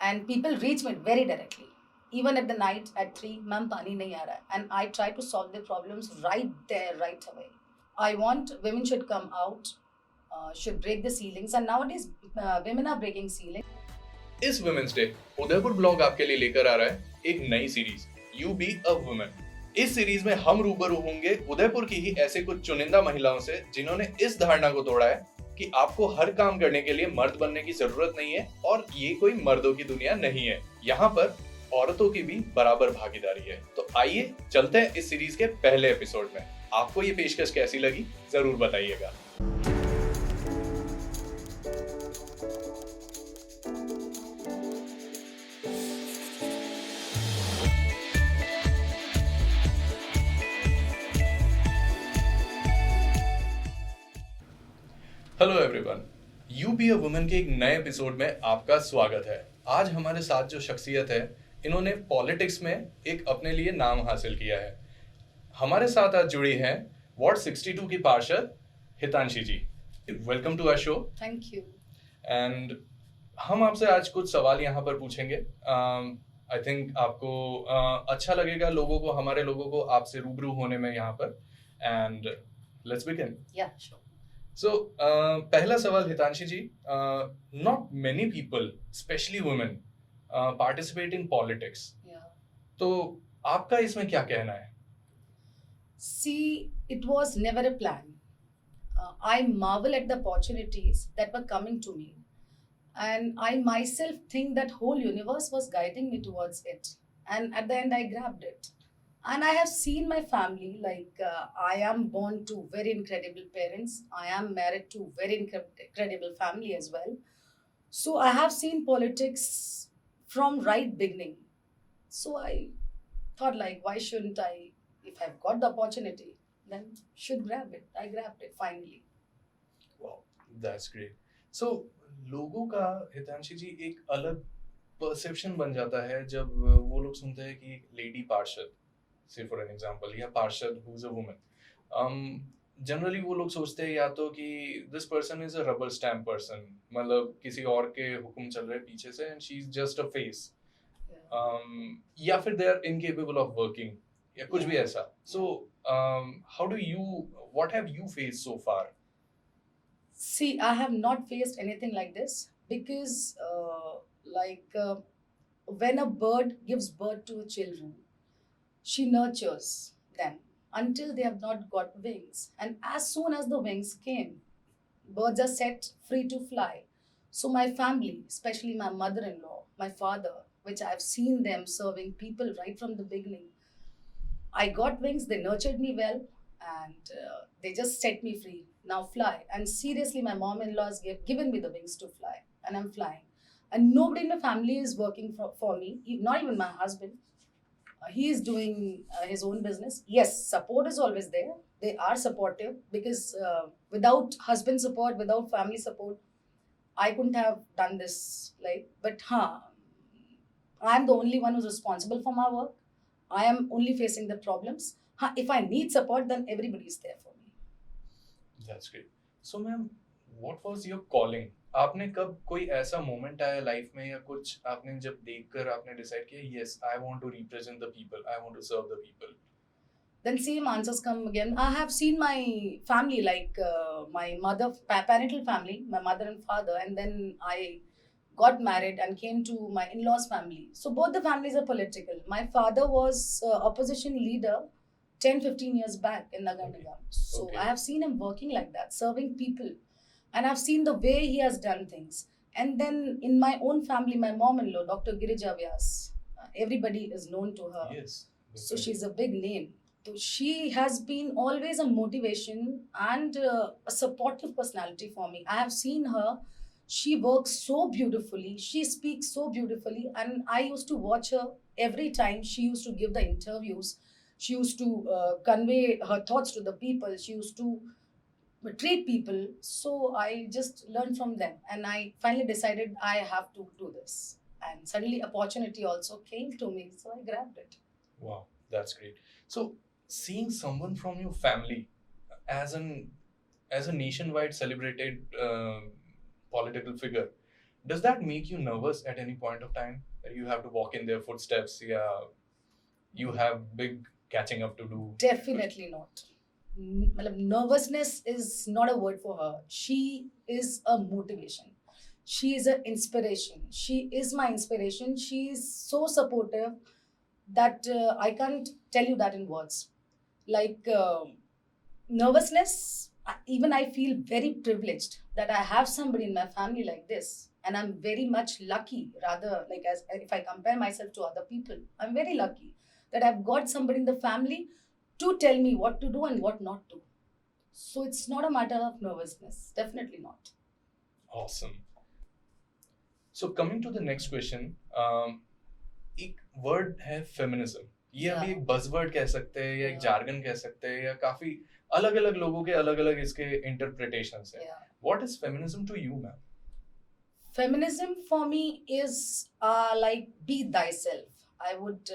and people reach me very directly. Even at the night at 3, ma'am, pani nahi aa raha hai. And I try to solve their problems right there, right away. I want women should come out, should break the ceilings, and nowadays women are breaking ceilings. इस women's day Udaipur blog आपके लिए लेकर आ रहा है एक नई series you be a women. इस series में हम रूबरू होंगे उदयपुर की ही ऐसे कुछ चुनिंदा महिलाओं से जिन्होंने इस धारणा को तोड़ा है कि आपको हर काम करने के लिए मर्द बनने की जरूरत नहीं है और ये कोई मर्दों की दुनिया नहीं है। यहाँ पर औरतों की भी बराबर भागीदारी है। तो आइए चलते हैं इस सीरीज के पहले एपिसोड में। आपको ये पेशकश कैसी लगी जरूर बताइएगा। Hello everyone, you be a woman के एक नए एपिसोड में आपका स्वागत है। आज हमारे साथ जो शख्सियत है, इन्होंने पॉलिटिक्स में एक अपने लिए नाम हासिल किया है। हमारे साथ आज जुड़ी हैं वार्ड 62 की पार्षद Hitanshi ji. Welcome to our show. Thank you. And हम आपसे आज कुछ सवाल यहाँ पर पूछेंगे। आई थिंक आपको अच्छा लगेगा, हमारे लोगों को आपसे रूबरू होने में यहाँ पर। And let's begin. या श्योर। So, पहला सवाल हितांशी जी, not many people, especially women, participate in politics. Yeah. तो आपका इसमें क्या कहना है? See, it was never a plan. I marvel at the opportunities that were coming to me. And I myself think that whole universe was guiding me towards it. And at the end, I grabbed it. And I have seen my family, like I am born to very incredible parents. I am married to very incredible family as well. So I have seen politics from right beginning. So I thought, like, why shouldn't I? If I've got the opportunity, then should grab it. I grabbed it finally. Wow, that's great. So, लोगों का हितांशी जी एक अलग perception बन जाता है जब वो लोग सुनते हैं कि एक लेडी पार्षद, say for an example, या पार्षद who's a woman, जनरली वो लोग सोचते हैं या तो कि this person is a rubber stamp person, मतलब किसी और के हुक्म चल रहे पीछे से, and she is just a face, या फिर they are incapable of working या कुछ भी ऐसा। So how do you, what have you faced so far? See, I have not faced anything like this because, when a bird gives birth to children, she nurtures them until they have not got wings. And as soon as the wings came, birds are set free to fly. So, my family, especially my mother in law, my father, which I've seen them serving people right from the beginning, I got wings, they nurtured me well, and they just set me free. Now fly. And seriously, my mom in law has given me the wings to fly, and I'm flying. And nobody in my family is working for me, not even my husband. He is doing his own business. Yes, support is always there. They are supportive because without husband support, without family support, I couldn't have done this. But I'm the only one who's responsible for my work. I am only facing the problems. If I need support, then everybody is there for me. That's great. So, ma'am, what was your calling? आपने कब कोई ऐसा moment आया life में या कुछ आपने जब देखकर आपने डिसाइड किया, yes, I want to represent the people, I want to serve the people? Then same answers come again. I have seen my family, like my mother, parental family, my mother and father, and then I got married and came to my in-laws family. So both the families are political. My father was opposition leader 10-15 years back in Nagar Nigam. So Okay. I have seen him working like that, serving people. And I've seen the way he has done things. And then in my own family, my mom-in-law, Dr. Girija Vyas, everybody is known to her. Yes. So she's a big name. So she has been always a motivation and a supportive personality for me. I have seen her. She works so beautifully. She speaks so beautifully. And I used to watch her every time she used to give the interviews. She used to convey her thoughts to the people. She used to treat people. So I just learned from them. And I finally decided I have to do this. And suddenly opportunity also came to me. So I grabbed it. Wow, that's great. So, seeing someone from your family as a nationwide celebrated political figure, Does that make you nervous at any point of time that you have to walk in their footsteps? Yeah, you have big catching up to do. Definitely not. मतलब nervousness is not a word for her. She is a motivation. She is an inspiration. She is my inspiration. She is so supportive that I can't tell you that in words. Like nervousness, even I feel very privileged that I have somebody in my family like this, and I'm very much lucky. Rather, like, as if I compare myself to other people, I'm very lucky that I've got somebody in the family to tell me what to do and what not to. So it's not a matter of nervousness, definitely not. Awesome. So coming to the next question, एक word है feminism. ये अभी Yeah. एक buzzword कह सकते हैं या एक Yeah. जार्गन कह सकते हैं या काफी अलग अलग लोगों के अलग अलग इसके इंटरप्रिटेशंस हैं. Yeah. What is feminism to you, ma'am? Feminism for me is like be thyself. I would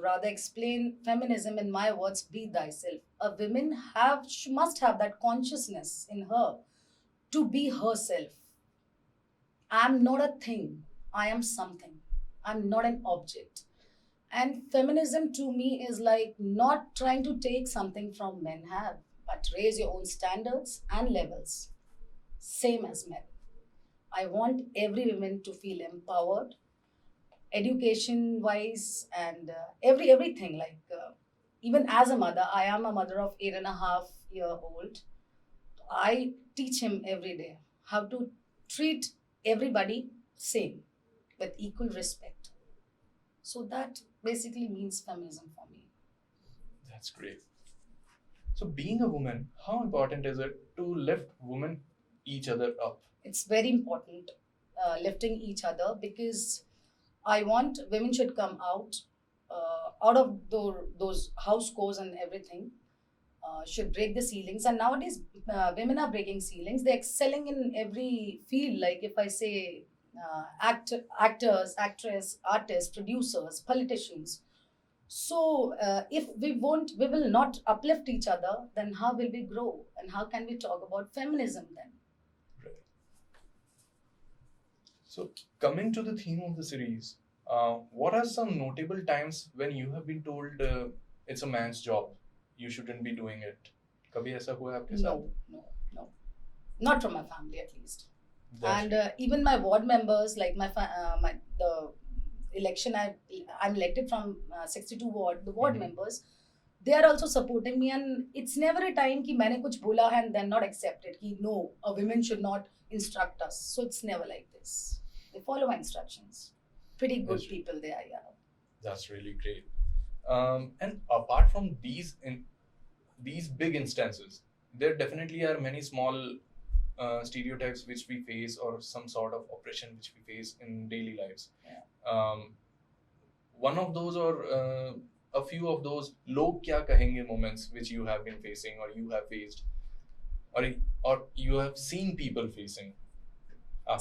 rather explain feminism in my words: be thyself. A woman must have that consciousness in her to be herself. I'm not a thing, I am something. I'm not an object. And feminism to me is like not trying to take something from men have, but raise your own standards and levels, same as men. I want every woman to feel empowered, education wise, and everything. Like even as a mother, I am a mother of 8.5-year-old. I teach him every day how to treat everybody same, with equal respect. So that basically means feminism for me. That's great. So being a woman, how important is it to lift women each other up? It's very important, lifting each other, because I want women should come out of those house chores and everything, should break the ceilings. And nowadays, women are breaking ceilings. They're excelling in every field. Like if I say actors, actress, artists, producers, politicians. So if we will not uplift each other, then how will we grow? And how can we talk about feminism then? Right. So coming to the theme of the series, what are some notable times when you have been told it's a man's job, you shouldn't be doing it? कभी ऐसा हुआ है आपके साथ? No. Not from my family, at least. That's And even my ward members, like the election I'm elected from 62 ward, the ward Mhm. members, they are also supporting me. And it's never a time कि मैंने कुछ बोला है and then not accepted कि no, a women should not instruct us. So it's never like this. They follow my instructions. Pretty good That's- people they are, yeah. That's really great. And apart from these big instances, there definitely are many small stereotypes which we face, or some sort of oppression which we face in daily lives. Yeah. One of those, or a few of those log kya kahenge moments which you have been facing, or you have faced, or you have seen people facing.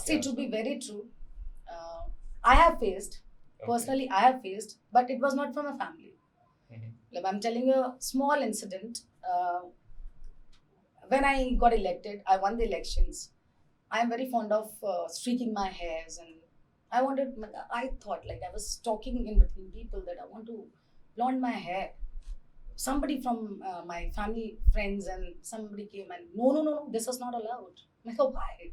See, to be very true, I have faced, personally I have faced, but it was not from a family. Mhm. Like, I'm telling you a small incident. When I got elected, I won the elections. I am very fond of streaking my hairs, and I thought, like, I was talking in between people that I want to blonde my hair. Somebody from my family, friends, and somebody came and no, this is not allowed. I go, why?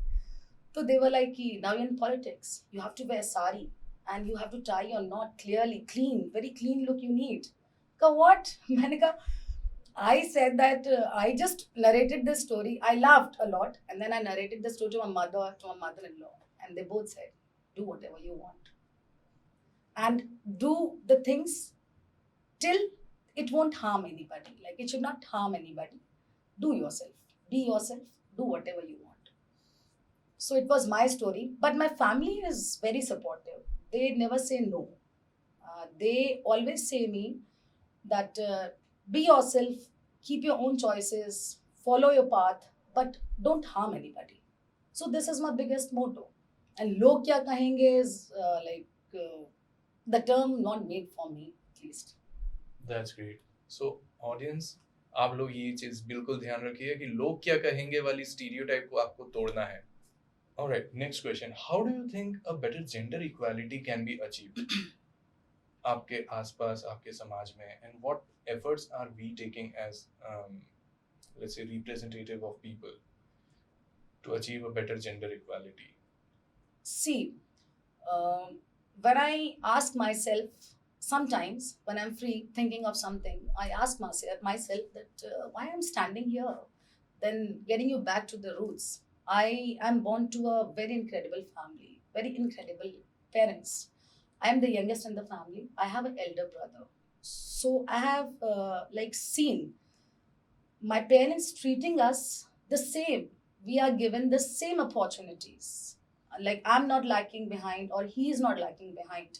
So they were like, now you're in politics. You have to wear sari and you have to tie your knot clearly, clean, very clean look you need. Ka what? मैंने कहा, I said that I just narrated this story. I laughed a lot, and then I narrated the story to my mother-in-law, and they both said, "Do whatever you want, and do the things till it won't harm anybody. Like, it should not harm anybody. Do yourself, be yourself, do whatever you want." So it was my story, but my family is very supportive. They never say no. They always say me that be yourself, keep your own choices, follow your path, but don't harm anybody. So this is my biggest motto. And log kya kahenge is the term not made for me, at least. That's great. So audience, आप लोग ये चीज बिल्कुल ध्यान रखिए कि लोग क्या कहेंगे वाली स्टीरियोटाइप को आपको तोड़ना है. All right, next question. How do you think a better gender equality can be achieved? आपके आसपास, आपके समाज में, and what efforts are we taking as, let's say, representative of people to achieve a better gender equality? See, when I ask myself, sometimes when I'm free thinking of something, I ask myself that why I'm standing here. Then getting you back to the roots. I am born to a very incredible family, very incredible parents. I am the youngest in the family. I have an elder brother. So I have like seen my parents treating us the same. We are given the same opportunities. Like I'm not lacking behind, or he is not lacking behind.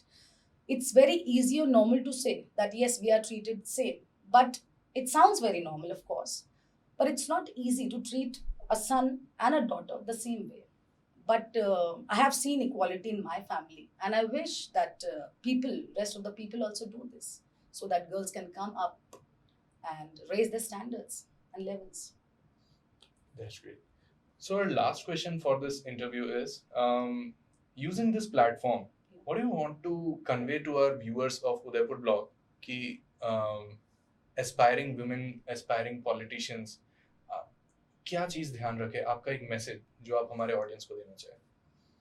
It's very easy or normal to say that yes, we are treated same. But it sounds very normal, of course. But it's not easy to treat a son and a daughter the same way. But I have seen equality in my family, and I wish that rest of the people also do this, so that girls can come up and raise their standards and levels. That's great. So our last question for this interview is, using this platform, what do you want to convey to our viewers of Udaipur blog कि aspiring women, aspiring politicians, क्या चीज ध्यान रखे, आपका एक message जो आप हमारे ऑडियंस को देना चाहें?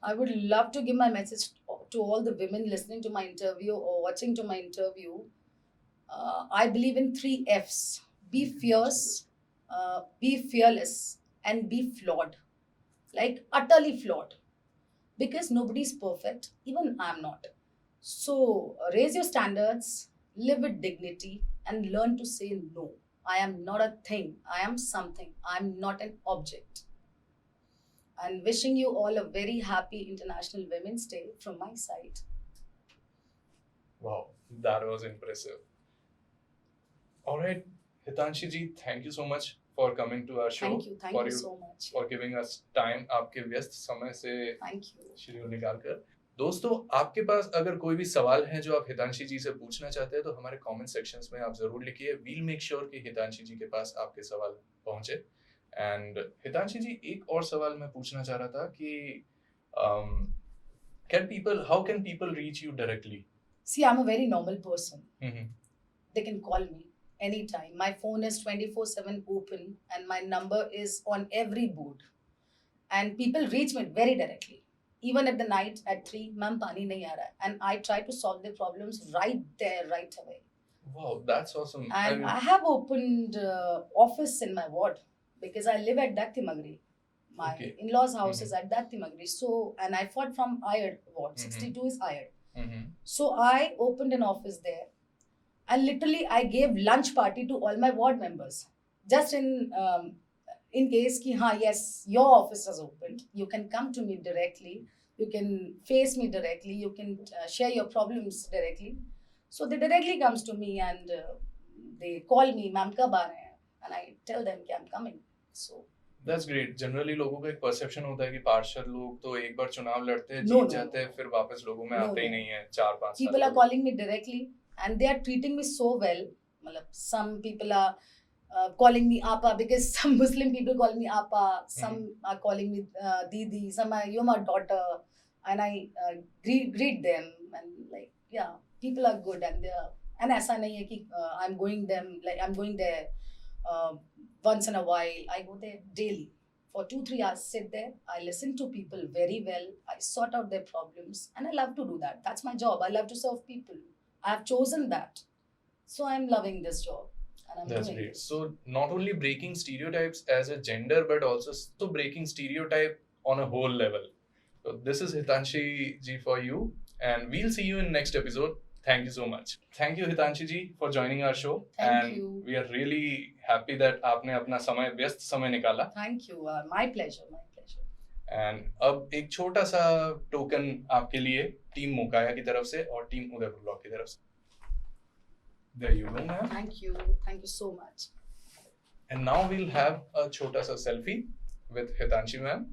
I would love to give my message to all the women listening to my interview or watching to my interview. I believe in 3 F's: be fierce, be fearless, and be flawed. Like utterly flawed. Because nobody's perfect, even I'm not. So raise your standards, live with dignity, and learn to say no. I am not a thing, I am something. I'm not an object. And wishing you all a very happy International Women's Day from my side. Wow, that was impressive. All right, Hitanshi ji, thank you so much for coming to our show. Thank you so much. For giving us time, आपके व्यस्त समय से Thank you. Schedule निकाल कर। दोस्तों, आपके पास अगर कोई भी सवाल है जो आप हितांशी जी से पूछना चाहते हैं तो हमारे कमेंट सेक्शंस में आप जरूर लिखिए। वील मेक श्योर कि हितांशी जी के पास आपके सवाल पहुंचे। एंड हितांशी जी, एक और सवाल मैं पूछना चाह रहा था कि how can people reach you directly? See, I'm a very normal person. Mhm. They can call me anytime. My phone is 24/7 open, and my number is on every board. And people reach me very directly. Even at the night at 3, ma'am, pani nahi aa raha hai. And I try to solve their problems right there, right away. Wow, that's awesome. And I have opened office in my ward because I live at Datimagri. My in-laws' house is at Datimagri. So, and I fought from Ayad ward. 62 is Ayad. So I opened an office there. And literally I gave lunch party to all my ward members. Just in case ki yes, your office is opened. You can come to me directly. You can face me directly. You can share your problems directly. So they directly comes to me and they call me, ma'am kab aa rahe hain? And I tell them कि I'm coming. So That's great. Generally लोगों का एक perception होता है कि पार्षद लोग तो एक बार चुनाव लड़ते हैं, No, जीत no, जाते हैं, फिर वापस लोगों में No, आते ही no. नहीं है 4-5 साल। people are calling me directly and they are treating me so well. Matlab, some people are calling me Appa because some Muslim people call me Appa. Some are calling me Didi. Some are, you're my daughter. And I greet them. And like, yeah, people are good and they are. And ऐसा नहीं है कि I'm going there once in a while. I go there daily. For 2-3 hours, sit there. I listen to people very well. I sort out their problems. And I love to do that. That's my job. I love to serve people. I have chosen that. So I'm loving this job. And I'm That's doing great. it. So not only breaking stereotypes as a gender, but also breaking stereotype on a whole level. So this is Hitanshi ji for you. And we'll see you in next episode. Thank you so much. Thank you Hitanshi ji for joining our show. Thank you. We are really happy that आपने अपना समय व्यस्त समय निकाला. Thank you. My pleasure. My pleasure. And अब एक छोटा सा टोकन आपके लिए टीम मुकाया की तरफ से और टीम उदयपुर ब्लॉग की तरफ से. There you go, ma'am. Thank you. Thank you so much. And now we'll have a छोटा सा selfie with Hitanshi ma'am.